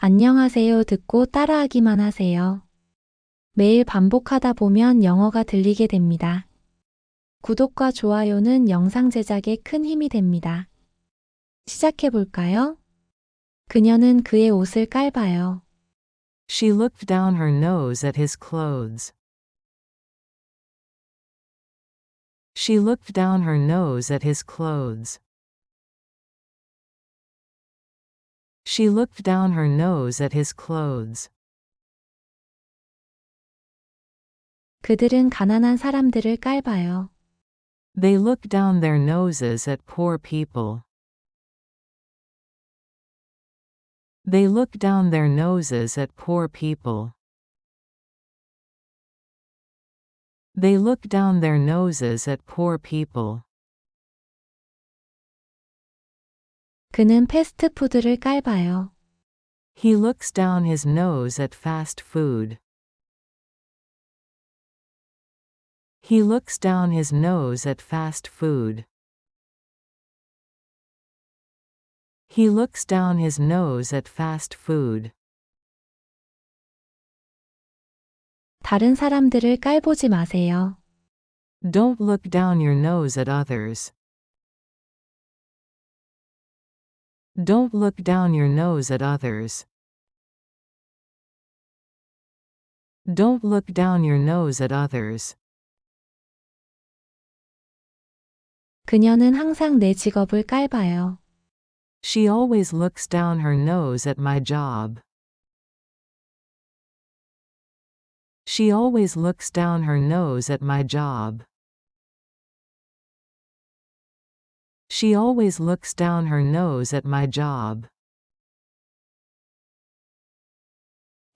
안녕하세요 듣고 따라하기만 하세요. 매일 반복하다 보면 영어가 들리게 됩니다. 구독과 좋아요는 영상 제작에 큰 힘이 됩니다. 시작해 볼까요? 그녀는 그의 옷을 깔봐요. She looked down her nose at his clothes. She looked down her nose at his clothes. She looked down her nose at his clothes. 그들은 가난한 사람들을 깔봐요. They look down their noses at poor people. They look down their noses at poor people. They look down their noses at poor people. 그는 패스트푸드를 깔봐요. He looks down his nose at fast food. He looks down his nose at fast food. He looks down his nose at fast food. 다른 사람들을 깔보지 마세요. Don't look down your nose at others. Don't look down your nose at others. Don't look down your nose at others. 그녀는 항상 내 직업을 깔봐요. She always looks down her nose at my job. She always looks down her nose at my job. She always looks down her nose at my job.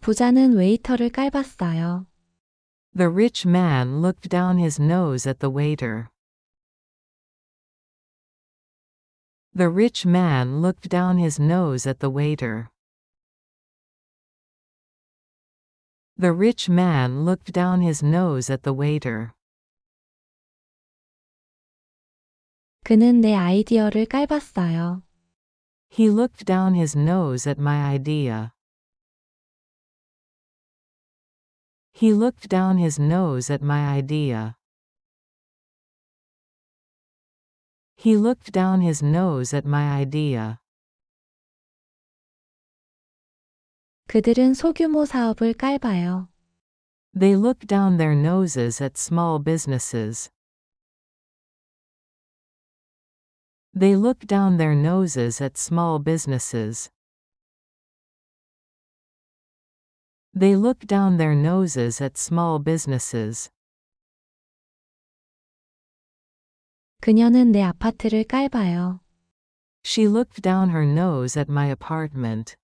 부자는 웨이터를 깔봤어요. The rich man looked down his nose at the waiter. The rich man looked down his nose at the waiter. The rich man looked down his nose at the waiter. 그는 내 아이디어를 깔봤어요. He looked down his nose at my idea. He looked down his nose at my idea. He looked down his nose at my idea. 그들은 소규모 사업을 깔봐요. They look down their noses at small businesses. They look down their noses at small businesses. They look down their noses at small businesses. 그녀는 내 아파트를 깔봐요. She looked down her nose at my apartment.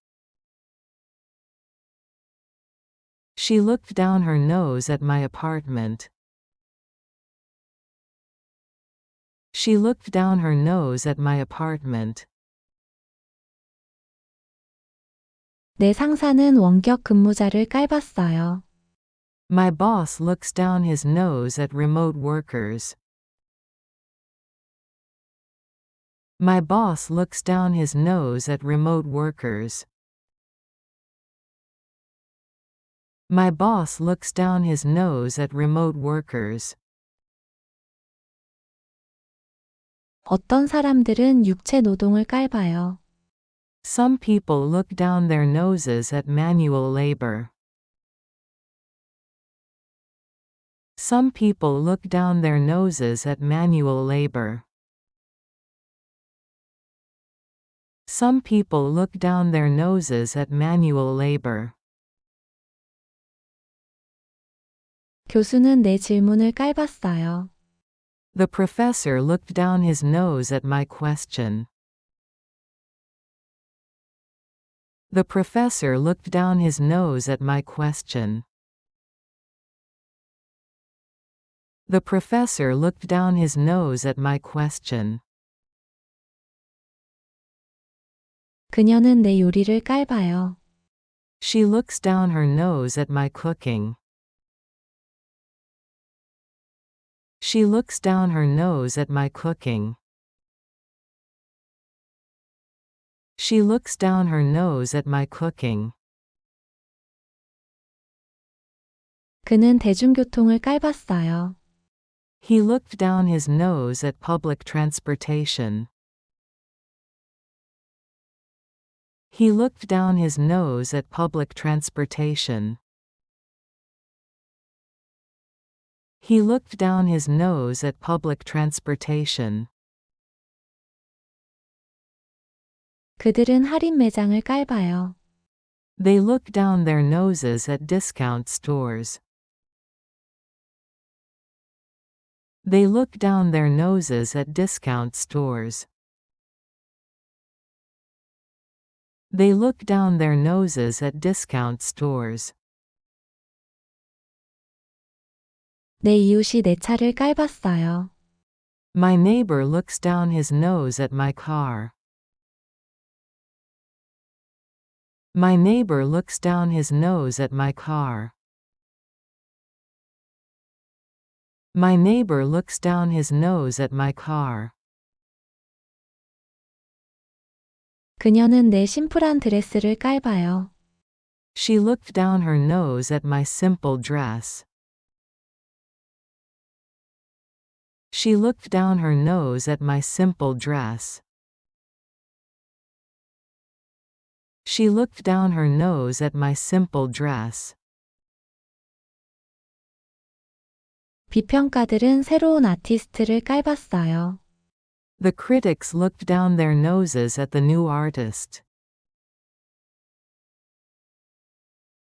She looked down her nose at my apartment. She looked down her nose at my apartment. 내 상사는 원격 근무자를 깔봤어요. My boss looks down his nose at remote workers. My boss looks down his nose at remote workers. My boss looks down his nose at remote workers. 어떤 사람들은 육체 노동을 깔봐요. Some people look down their noses at manual labor. Some people look down their noses at manual labor. Some people look down their noses at manual labor. 교수는 내 질문을 깔봤어요. The professor looked down his nose at my question. The professor looked down his nose at my question. The professor looked down his nose at my question. 그녀는 내 요리를 깔봐요. She looks down her nose at my cooking. She looks down her nose at my cooking. She looks down her nose at my cooking. 그는 대중교통을 깔봤어요. He looked down his nose at public transportation. He looked down his nose at public transportation. He looked down his nose at public transportation. 그들은 할인 매장을 깔봐요. They look down their noses at discount stores. They look down their noses at discount stores. They look down their noses at discount stores. 내 이웃이 내 차를 깔봤어요. My neighbor looks down his nose at my car. My neighbor looks down his nose at my car. My neighbor looks down his nose at my car. 그녀는 내 심플한 드레스를 깔봐요. She looked down her nose at my simple dress. She looked down her nose at my simple dress. She looked down her nose at my simple dress. 비평가들은 새로운 아티스트를 깔봤어요. The critics looked down their noses at the new artist.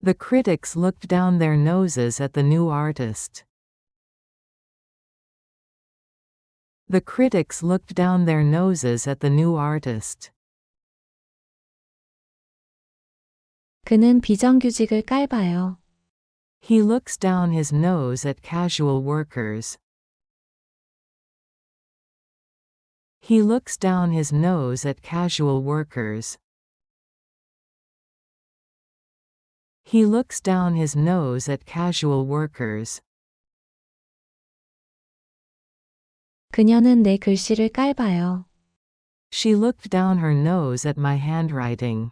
The critics looked down their noses at the new artist. The critics looked down their noses at the new artist. 그는 비정규직을 깔봐요. He looks down his nose at casual workers. He looks down his nose at casual workers. He looks down his nose at casual workers. 그녀는 내 글씨를 깔봐요. She looked down her nose at my handwriting.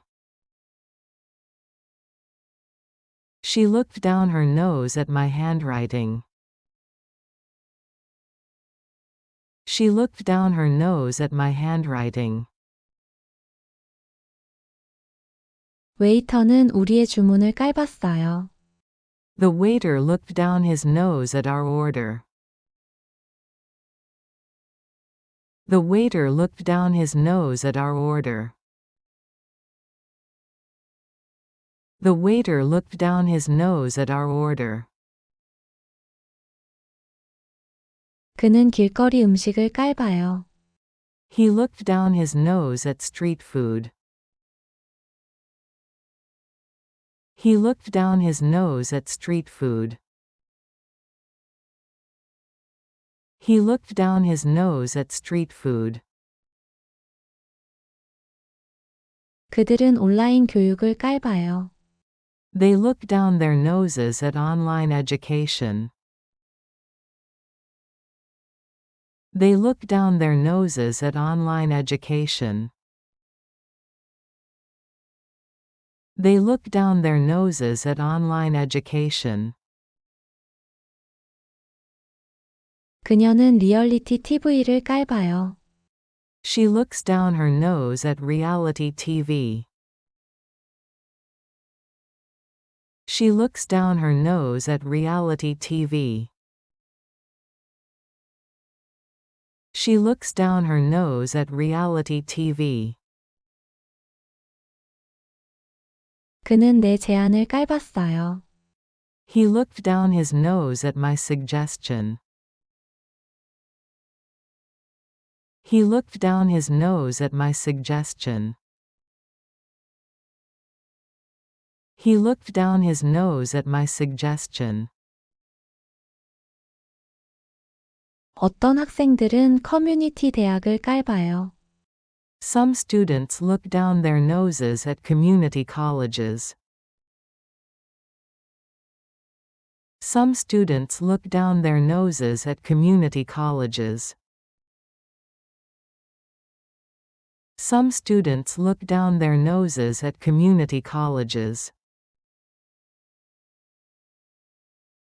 She looked down her nose at my handwriting. She looked down her nose at my handwriting. 웨이터는 우리의 주문을 깔봤어요. The waiter looked down his nose at our order. The waiter looked down his nose at our order. The waiter looked down his nose at our order. 그는 길거리 음식을 깔봐요. He looked down his nose at street food. He looked down his nose at street food. He looked down his nose at street food. 그들은 온라인 교육을 깔봐요. They look down their noses at online education. They look down their noses at online education. They look down their noses at online education. 그녀는 리얼리티 TV를 깔봐요. She looks down her nose at reality TV. She looks down her nose at reality TV. She looks down her nose at reality TV. 그는 내 제안을 깔봤어요. He looked down his nose at my suggestion. He looked down his nose at my suggestion. He looked down his nose at my suggestion. 어떤 학생들은 커뮤니티 대학을 깔봐요. Some students look down their noses at community colleges. Some students look down their noses at community colleges. Some students look down their noses at community colleges.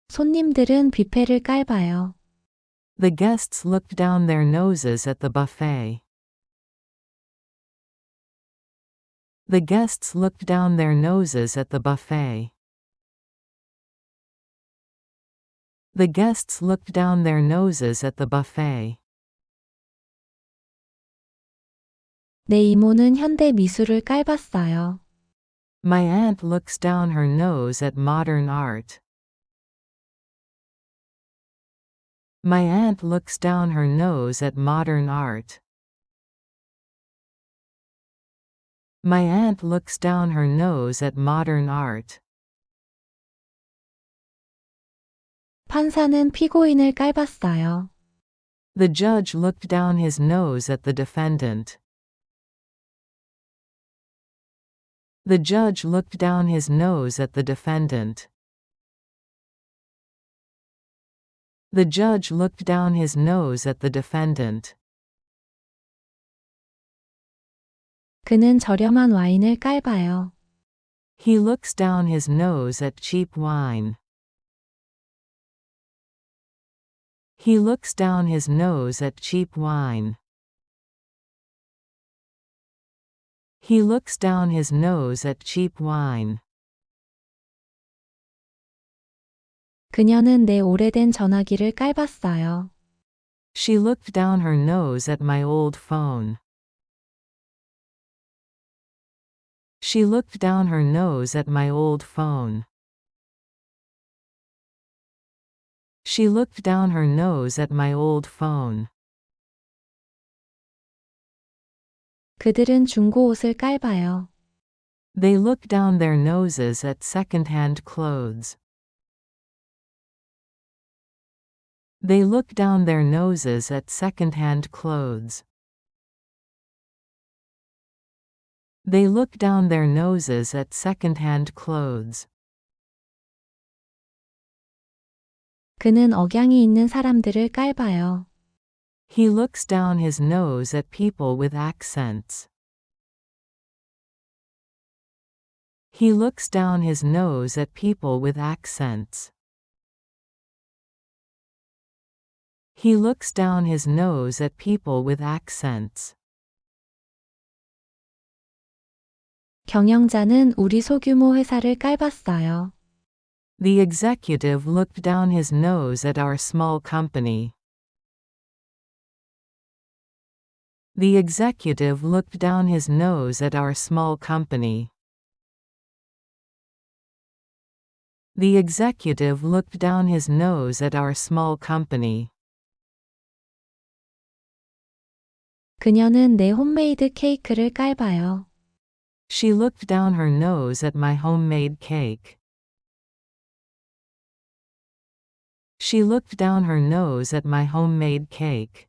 손님들은 뷔페를 깔봐요. The guests looked down their noses at the buffet. The guests looked down their noses at the buffet. The guests looked down their noses at the buffet. 내 이모는 현대 미술을 깔봤어요. My aunt looks down her nose at modern art. My aunt looks down her nose at modern art. My aunt looks down her nose at modern art. 판사는 피고인을 깔봤어요. The judge looked down his nose at the defendant. The judge looked down his nose at the defendant. The judge looked down his nose at the defendant. 그는 저렴한 와인을 깔봐요. He looks down his nose at cheap wine. He looks down his nose at cheap wine. He looks down his nose at cheap wine. 그녀는 내 오래된 전화기를 깔봤어요. She looked down her nose at my old phone. She looked down her nose at my old phone. She looked down her nose at my old phone. 그들은 중고 옷을 깔봐요. They look down their noses at second-hand clothes. They look down their noses at second-hand clothes. They look down their noses at second-hand clothes. 그는 억양이 있는 사람들을 깔봐요. He looks down his nose at people with accents. He looks down his nose at people with accents. He looks down his nose at people with accents. 경영자는 우리 소규모 회사를 깔봤어요. The executive looked down his nose at our small company. The executive looked down his nose at our small company. The executive looked down his nose at our small company. 그녀는 내 홈메이드 케이크를 깔봐요. She looked down her nose at my homemade cake. She looked down her nose at my homemade cake.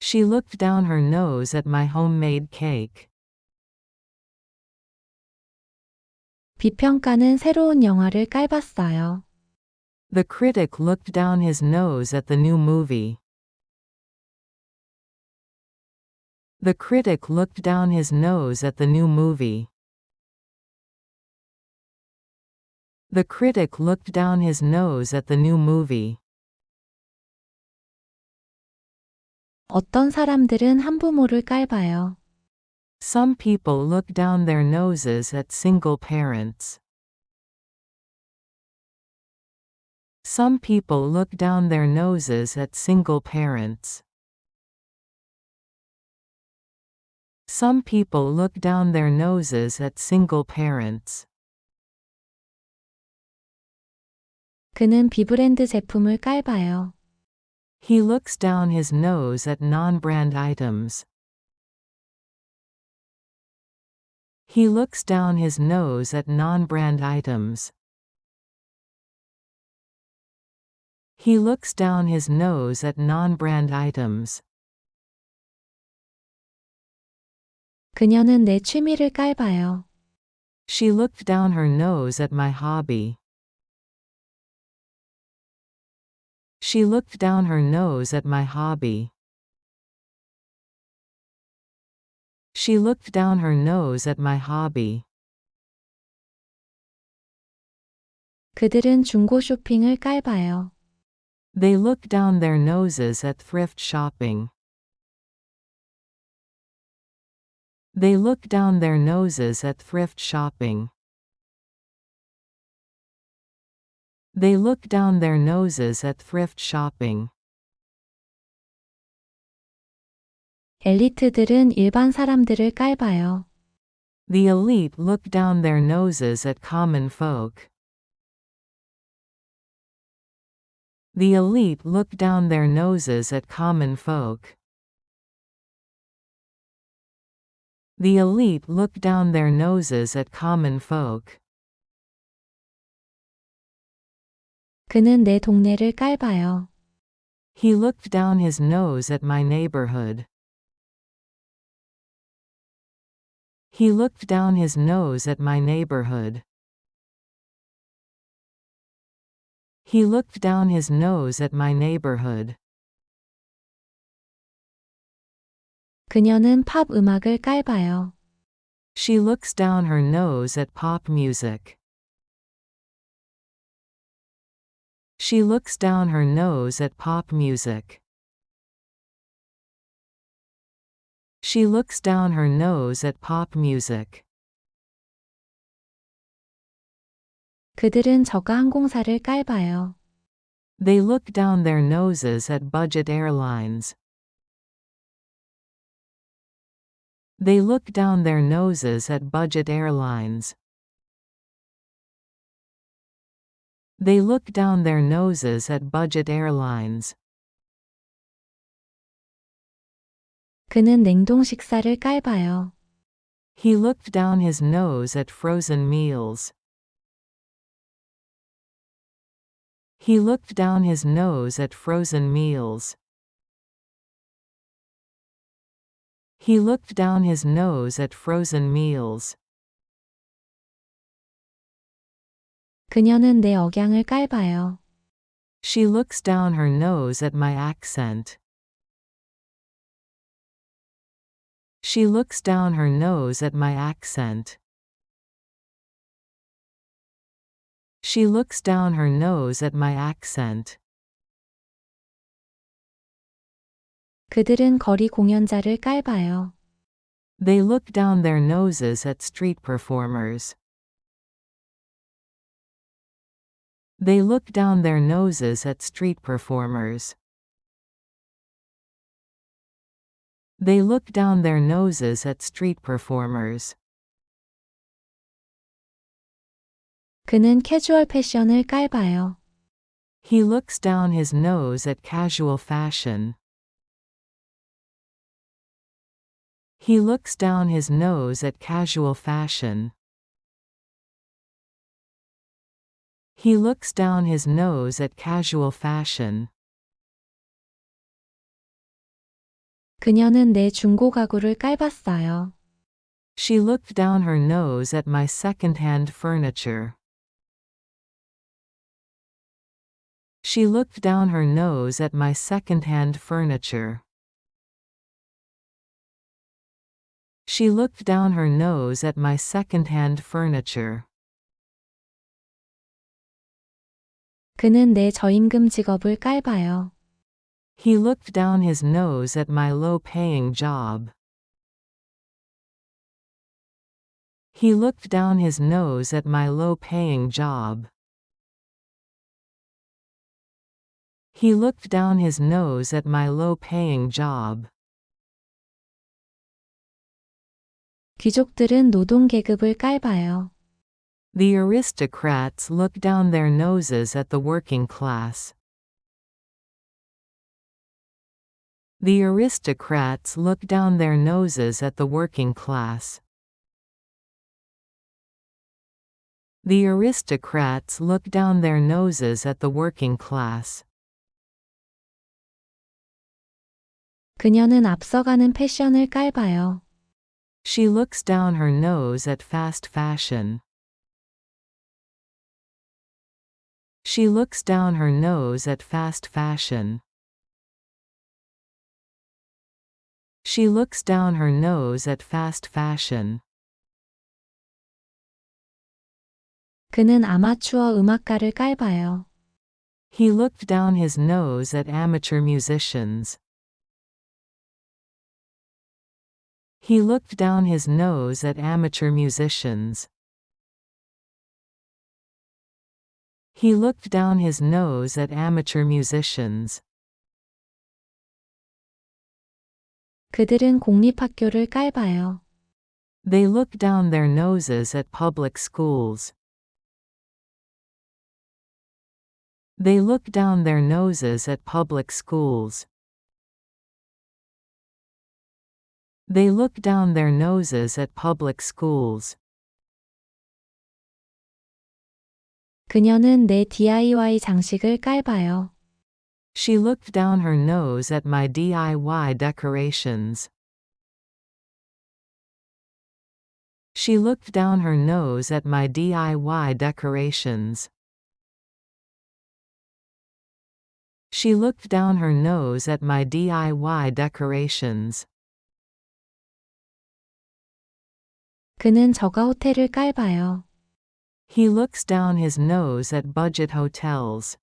She looked down her nose at my homemade cake. 비평가는 새로운 영화를 깔봤어요. The critic looked down his nose at the new movie. The critic looked down his nose at the new movie. The critic looked down his nose at the new movie. 어떤 사람들은 한부모를 깔봐요. Some people look down their noses at single parents. Some people look down their noses at single parents. Some people look down their noses at single parents. 그는 비브랜드 제품을 깔봐요. He looks down his nose at non-brand items. He looks down his nose at non-brand items. He looks down his nose at non-brand items. 그녀는 내 취미를 깔봐요. She looked down her nose at my hobby. She looked down her nose at my hobby. She looked down her nose at my hobby. 그들은 중고 쇼핑을 깔봐요. They look down their noses at thrift shopping. They look down their noses at thrift shopping. They look down their noses at thrift shopping. 엘리트들은 일반 사람들을 깔봐요. The elite look down their noses at common folk. The elite look down their noses at common folk. The elite look down their noses at common folk. 그는 내 동네를 깔봐요. He looked down his nose at my neighborhood. He looked down his nose at my neighborhood. He looked down his nose at my neighborhood. 그녀는 팝 음악을 깔봐요. She looks down her nose at pop music. She looks down her nose at pop music. She looks down her nose at pop music. 그들은 저가 항공사를 깔봐요. They look down their noses at budget airlines. They look down their noses at budget airlines. They look down their noses at budget airlines. 그는 냉동 식사를 깔봐요. He looked down his nose at frozen meals. He looked down his nose at frozen meals. He looked down his nose at frozen meals. 그녀는 내 억양을 깔봐요. She looks down her nose at my accent. She looks down her nose at my accent. She looks down her nose at my accent. 그들은 거리 공연자를 깔봐요. They look down their noses at street performers. They look down their noses at street performers. They look down their noses at street performers. 그는 캐주얼 패션을 깔봐요. He looks down his nose at casual fashion. He looks down his nose at casual fashion. He looks down his nose at casual fashion. 그녀는 내 중고 가구를 깔봤어요. She looked down her nose at my second-hand furniture. She looked down her nose at my second-hand furniture. She looked down her nose at my second-hand furniture. 그는 내 저임금 직업을 깔봐요. He looked down his nose at my low-paying job. He looked down his nose at my low-paying job. He looked down his nose at my low-paying job. 귀족들은 노동 계급을 깔봐요. The aristocrats look down their noses at the working class. The aristocrats look down their noses at the working class. The aristocrats look down their noses at the working class. 그녀는 앞서가는 패션을 깔봐요. She looks down her nose at fast fashion. She looks down her nose at fast fashion. She looks down her nose at fast fashion. 그는 아마추어 음악가를 깔봐요. He looked down his nose at amateur musicians. He looked down his nose at amateur musicians. He looked down his nose at amateur musicians. 그들은 공립학교를 깔봐요. They look down their noses at public schools. They look down their noses at public schools. They look down their noses at public schools. 그녀는 내 DIY 장식을 깔봐요. She looked down her nose at my DIY decorations. She looked down her nose at my DIY decorations. She looked down her nose at my DIY decorations. 그는 저가 호텔을 깔봐요. He looks down his nose at budget hotels.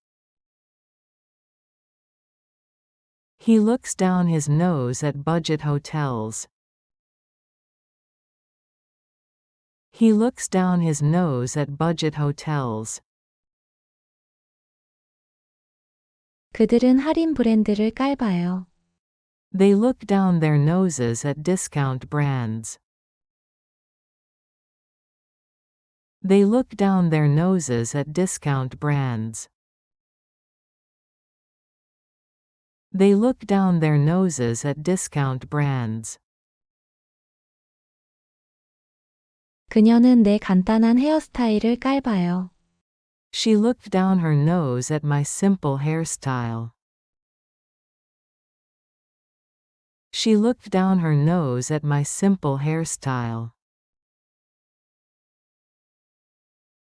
He looks down his nose at budget hotels. He looks down his nose at budget hotels. 그들은 할인 브랜드를 깔봐요. They look down their noses at discount brands. They look down their noses at discount brands. They look down their noses at discount brands. 그녀는 내 간단한 헤어스타일을 깔봐요. She looked down her nose at my simple hairstyle. She looked down her nose at my simple hairstyle.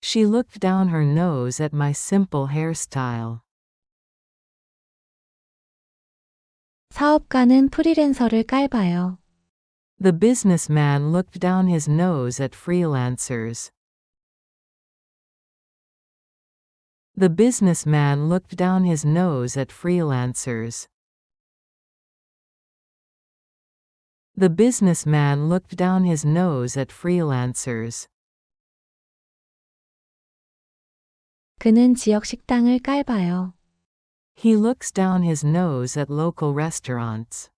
She looked down her nose at my simple hairstyle. 사업가는 프리랜서를 깔봐요. The businessman looked down his nose at freelancers. The businessman looked down his nose at freelancers. The businessman looked down his nose at freelancers. 그는 지역 식당을 깔봐요. He looks down his nose at local restaurants.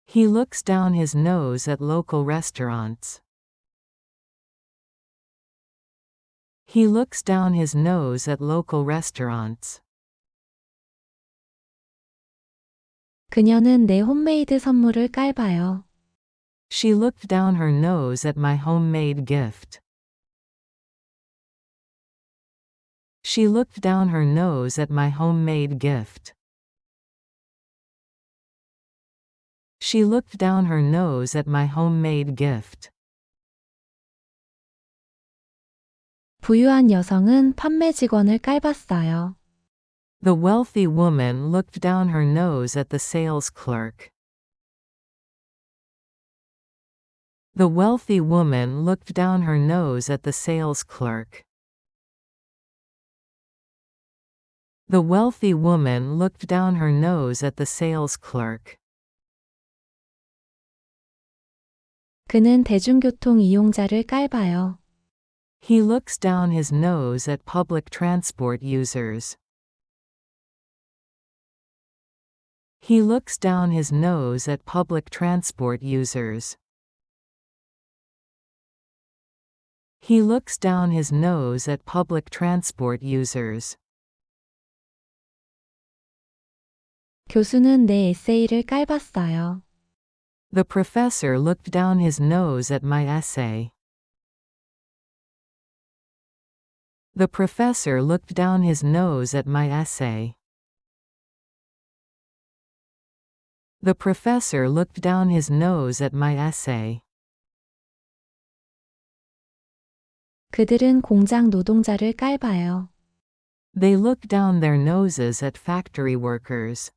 He looks down his nose at local restaurants. He looks down his nose at local restaurants. 그녀는 내 홈메이드 선물을 깔봐요. She looked down her nose at my homemade gift. She looked down her nose at my homemade gift. She looked down her nose at my homemade gift. 부유한 여성은 판매 직원을 깔봤어요. The wealthy woman looked down her nose at the sales clerk. The wealthy woman looked down her nose at the sales clerk. The wealthy woman looked down her nose at the sales clerk. 그는 대중교통 이용자를 깔봐요. He looks down his nose at public transport users. He looks down his nose at public transport users. He looks down his nose at public transport users. 교수는 내 에세이를 깔봤어요. The professor looked down his nose at my essay. The professor looked down his nose at my essay. The professor looked down his nose at my essay. 그들은 공장 노동자를 깔봐요. They look down their noses at factory workers.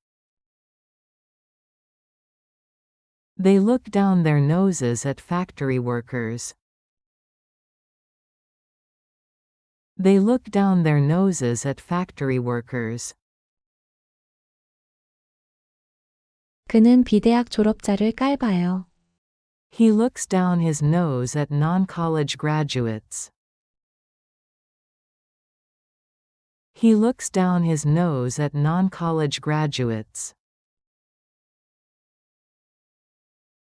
They look down their noses at factory workers. They look down their noses at factory workers. 그는 비대학 졸업자를 깔봐요. He looks down his nose at non-college graduates. He looks down his nose at non-college graduates.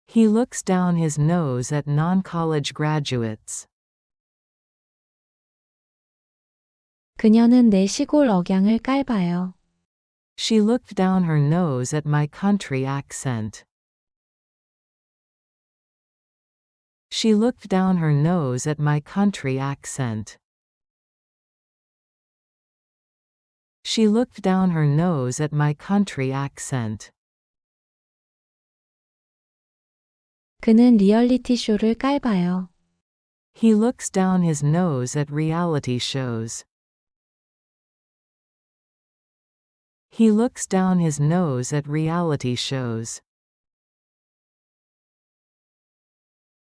He looks down his nose at non-college graduates. 그녀는 내 시골 억양을 깔봐요. She looked down her nose at my country accent. She looked down her nose at my country accent. She looked down her nose at my country accent. 그는 리얼리티 쇼를 깔봐요. He looks down his nose at reality shows. He looks down his nose at reality shows.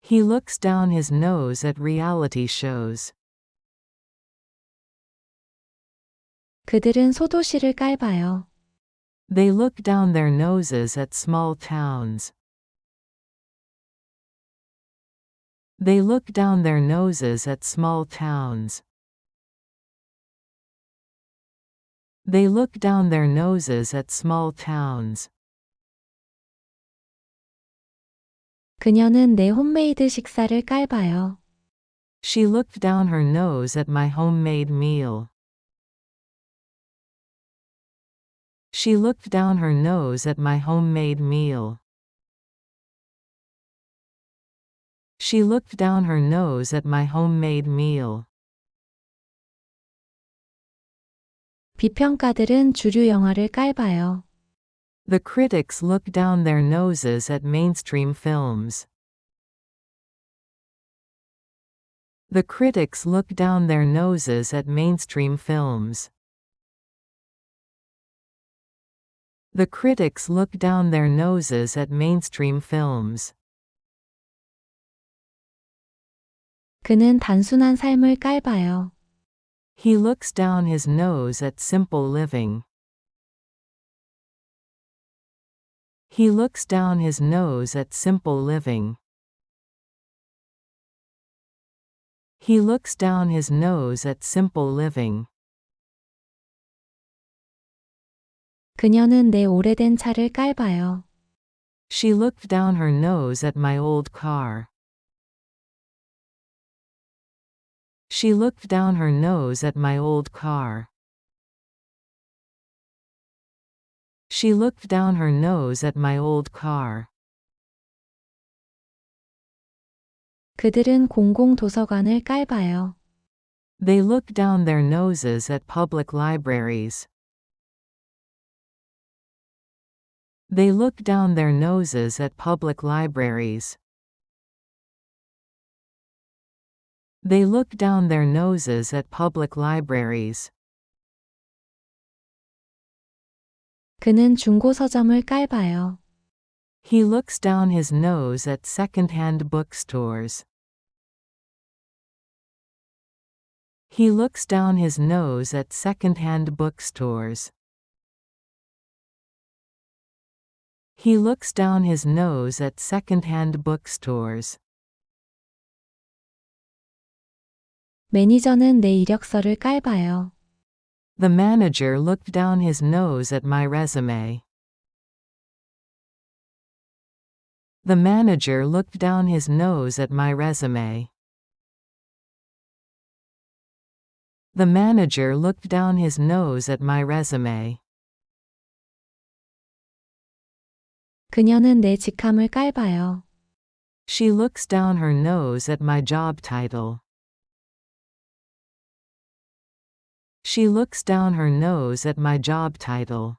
He looks down his nose at reality shows. 그들은 소도시를 깔봐요. They look down their noses at small towns. They look down their noses at small towns. They look down their noses at small towns. 그녀는 내 홈메이드 식사를 깔봐요. She looked down her nose at my homemade meal. She looked down her nose at my homemade meal. She looked down her nose at my homemade meal. 비평가들은 주류 영화를 깔봐요. The critics look down their noses at mainstream films. The critics look down their noses at mainstream films. The critics look down their noses at mainstream films. 그는 단순한 삶을 깔봐요. He looks down his nose at simple living. He looks down his nose at simple living. He looks down his nose at simple living. 그녀는 내 오래된 차를 깔봐요. She looked down her nose at my old car. She looked down her nose at my old car. She looked down her nose at my old car. 그들은 공공도서관을 깔봐요. They look down their noses at public libraries. They look down their noses at public libraries. They look down their noses at public libraries. 그는 중고 서점을 깔봐요. He looks down his nose at second-hand bookstores. He looks down his nose at second-hand bookstores. He looks down his nose at second-hand bookstores. 매니저는 내 이력서를 깔봐요. The manager looked down his nose at my resume. The manager looked down his nose at my resume. The manager looked down his nose at my resume. 그녀는 내 직함을 깔봐요. She looks down her nose at my job title. She looks down her nose at my job title.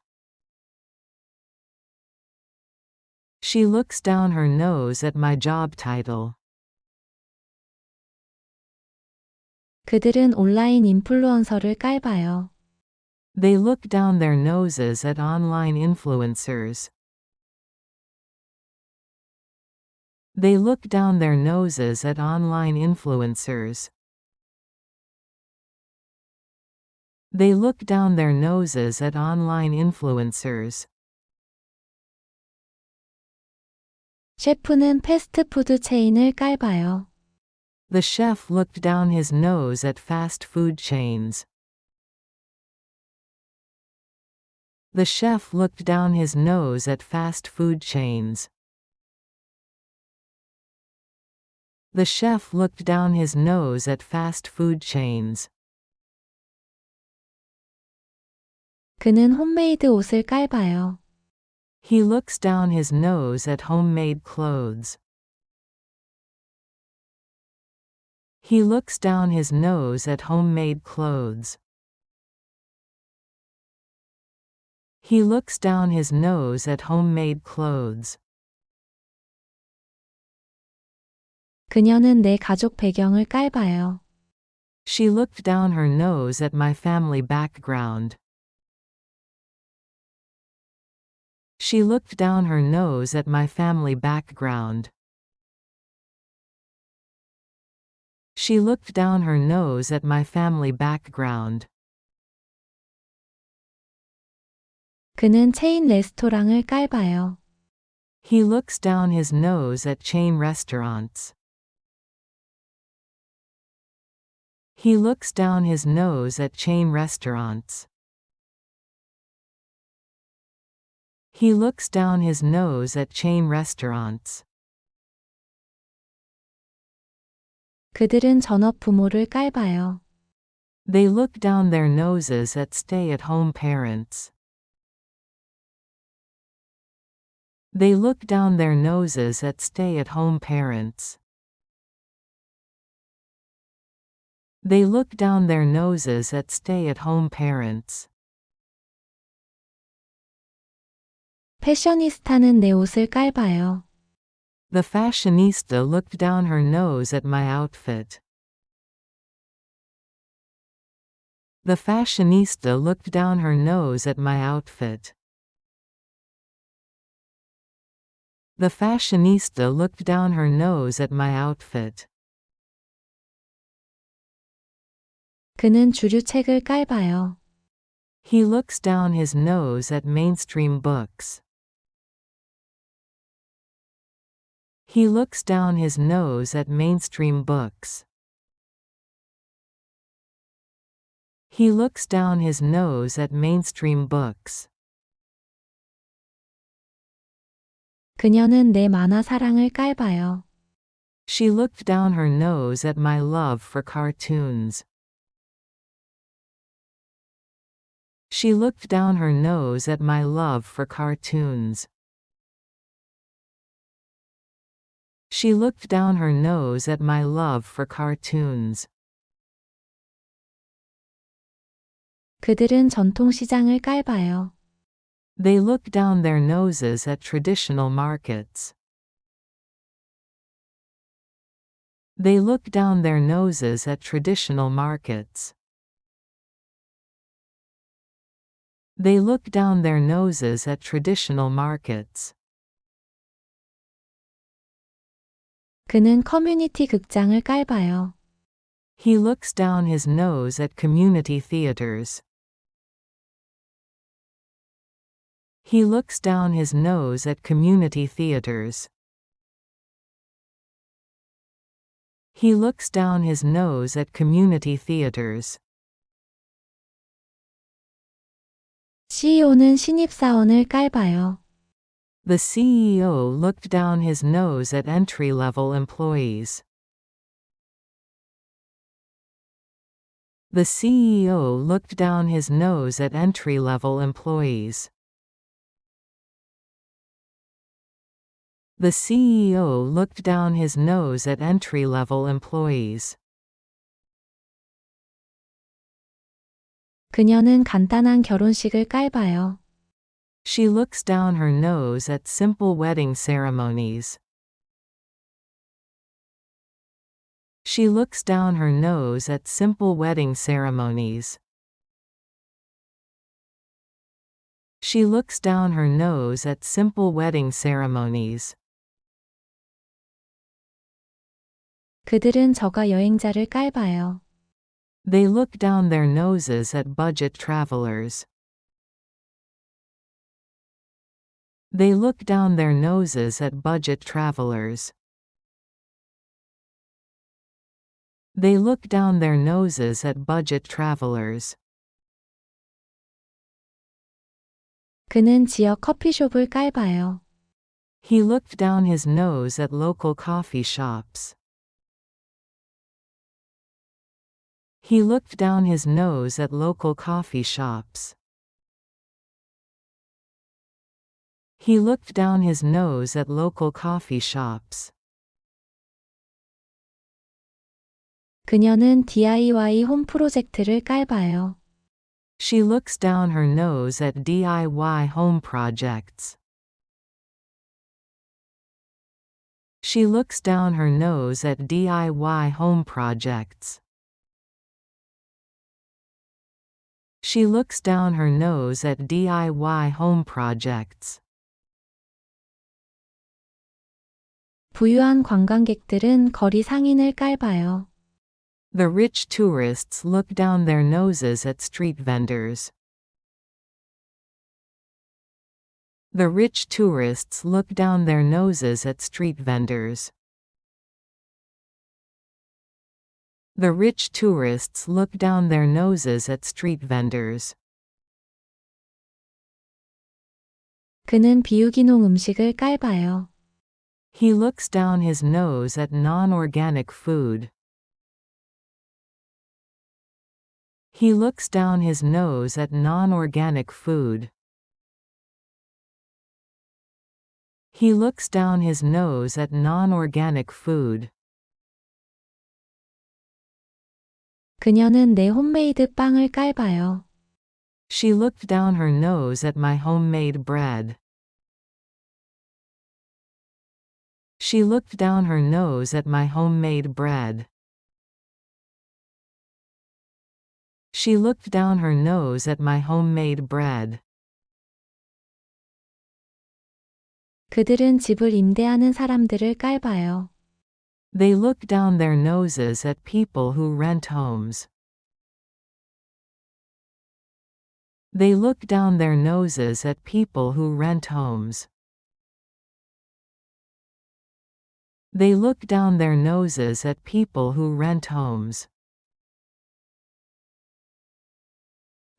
She looks down her nose at my job title. 그들은 온라인 인플루언서를 깔봐요. They look down their noses at online influencers. They look down their noses at online influencers. They look down their noses at online influencers. 셰프는 패스트푸드 체인을 깔봐요. The chef looked down his nose at fast food chains. The chef looked down his nose at fast food chains. The chef looked down his nose at fast food chains. 그는 홈메이드 옷을 깔봐요. He looks down his nose at homemade clothes. He looks down his nose at homemade clothes. He looks down his nose at homemade clothes. 그녀는 내 가족 배경을 깔봐요. She looked down her nose at my family background. She looked down her nose at my family background. She looked down her nose at my family background. 그는 체인 레스토랑을 깔봐요. He looks down his nose at chain restaurants. He looks down his nose at chain restaurants. He looks down his nose at chain restaurants. 그들은 전업 부모를 깔봐요. They look down their noses at stay-at-home parents. They look down their noses at stay-at-home parents. They look down their noses at stay-at-home parents. 패셔니스타는 내 옷을 깔봐요. The fashionista looked down her nose at my outfit. The fashionista looked down her nose at my outfit. The fashionista looked down her nose at my outfit. 그는 주류 책을 깔봐요. He looks down his nose at mainstream books. He looks down his nose at mainstream books. He looks down his nose at mainstream books. 그녀는 내 만화 사랑을 깔봐요. She looked down her nose at my love for cartoons. She looked down her nose at my love for cartoons. She looked down her nose at my love for cartoons. 그들은 전통시장을 깔봐요. They look down their noses at traditional markets. They look down their noses at traditional markets. They look down their noses at traditional markets. 그는 커뮤니티 극장을 깔봐요. He looks down his nose at community theaters. He looks down his nose at community theaters. He looks down his nose at community theaters. CEO는 신입사원을 깔봐요. The CEO looked down his nose at entry-level employees. The CEO looked down his nose at entry-level employees. The CEO looked down his nose at entry-level employees. 그녀는 간단한 결혼식을 깔봐요. She looks down her nose at simple wedding ceremonies. She looks down her nose at simple wedding ceremonies. She looks down her nose at simple wedding ceremonies. 그들은 저가 여행자를 깔봐요. They look down their noses at budget travelers. They look down their noses at budget travelers. They look down their noses at budget travelers. 그는 지역 커피숍을 깔봐요. He looked down his nose at local coffee shops. He looked down his nose at local coffee shops. He looked down his nose at local coffee shops. 그녀는 DIY 홈 프로젝트를 깔봐요. She looks down her nose at DIY home projects. She looks down her nose at DIY home projects. She looks down her nose at DIY home projects. 부유한 관광객들은 거리 상인을 깔봐요. The rich tourists look down their noses at street vendors. The rich tourists look down their noses at street vendors. The rich tourists look down their noses at street vendors. 그는 비유기농 음식을 깔봐요. He looks down his nose at non-organic food. He looks down his nose at non-organic food. He looks down his nose at non-organic food. 그녀는 내 홈메이드 빵을 깔봐요. She looked down her nose at my homemade bread. She looked down her nose at my homemade bread. She looked down her nose at my homemade bread. 그들은 집을 임대하는 사람들을 깔봐요. They look down their noses at people who rent homes. They look down their noses at people who rent homes. They look down their noses at people who rent homes.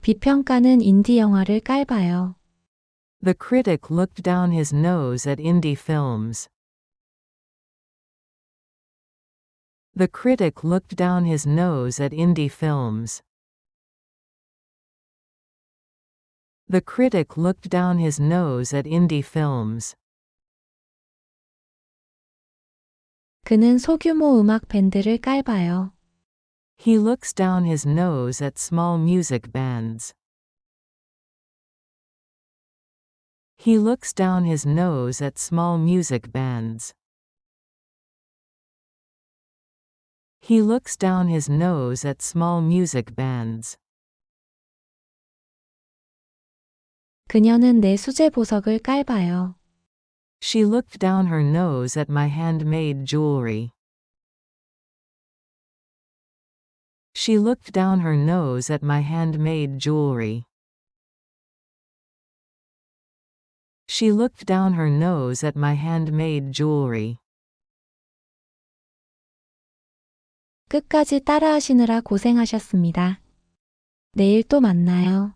비평가는 인디 영화를 깔봐요. The critic looked down his nose at indie films. The critic looked down his nose at indie films. The critic looked down his nose at indie films. 그는 소규모 음악 밴드를 깔봐요. He looks down his nose at small music bands. He looks down his nose at small music bands. He looks down his nose at small music bands. 그녀는 내 수제 보석을 깔봐요. She looked down her nose at my handmade jewelry. She looked down her nose at my handmade jewelry. She looked down her nose at my handmade jewelry. 끝까지 따라하시느라 고생하셨습니다. 내일 또 만나요.